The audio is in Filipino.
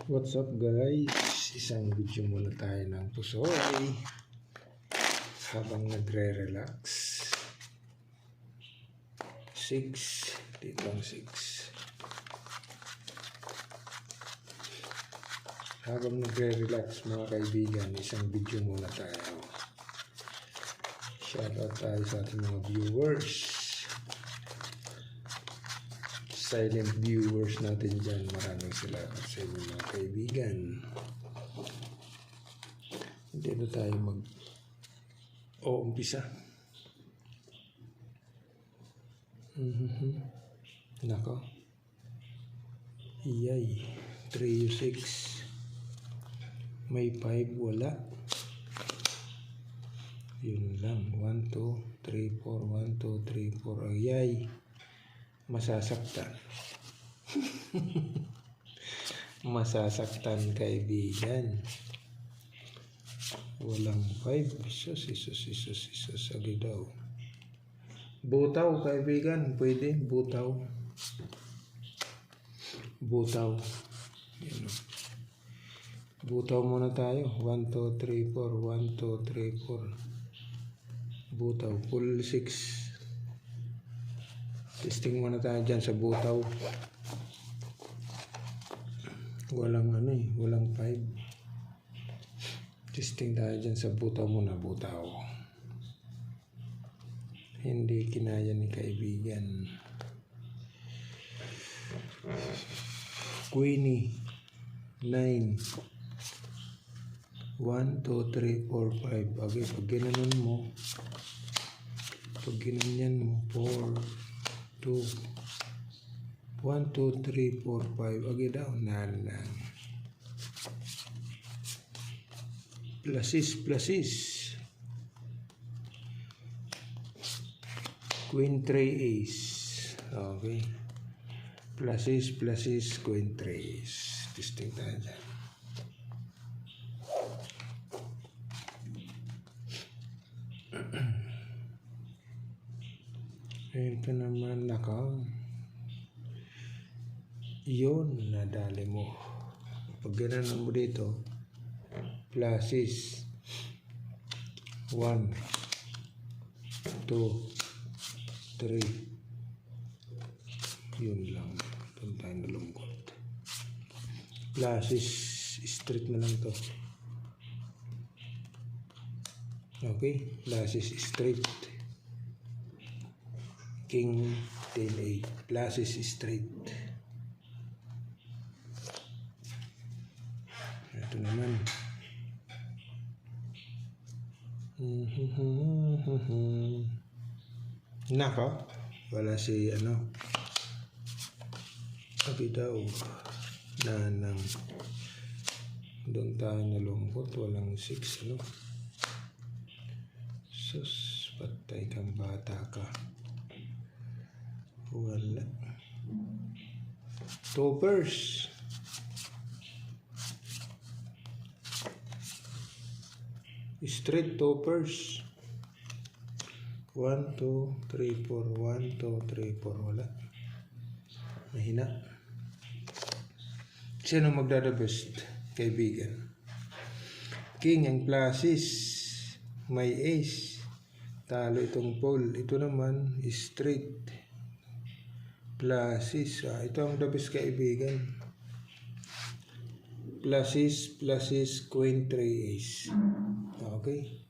What's up guys? Isang video muna tayo ng pusoy habang nagre-relax. 6 dito ang 6 habang nagre-relax mga kaibigan, isang video muna tayo. Shoutout tayo sa ating mga viewers, silent viewers natin dyan. Maraming salamat sa inyo mga kaibigan. Dito tayo umpisa. Nako. Iyay. 3U6. May 5 wala. Yun lang. 1, 2, 3, 4. 1, 2, 3, 4. Ayay. Masasaktan. Masasaktan kaibigan. Walang 5. Isus. Agi daw. Butaw kaibigan. Pwede. Butaw. Yan. Butaw muna tayo. 1, 2, 3, 4. 1, 2, 3, 4. Butaw. Full 6. Testing muna tayo dyan sa butaw. Walang walang 5. Testing tayo dyan sa butaw muna, butaw. Hindi kinaya ni kaibigan. Queenie 9. 1, 2, 3, 4, 5. Okay, pag ginanon mo, pag ginanyan mo, 4, 2, 1, 2, 3, 4, 5. Okay daw. Nalang. Pluses. Queen 3 ace. Okay. Pluses, queen 3 ace. Testing tayo dyan. Ito naman naka. Yun, nadali mo. Pag gananon mo dito, pluses 1, 2, 3. Yun lang. Doon tayo nalungkot. Pluses straight na lang to. Okay, pluses straight. King 10-8. Pluses straight. Ito naman. Nako. Wala si Abi daw. Nanang. Doon tayo nalungkot. Walang 6 Sus. Patay kang bata ka. Wala. Toppers. Straight toppers. 1, 2, 3, 4. 1, 2, 3, 4. Wala. Mahina. Sino magdadabest, kaibigan? King ang pluses. May ace. Talo itong pole. Ito naman straight. Pluses. Ito ang the best kaibigan. Pluses, queen 3 ace. Okay.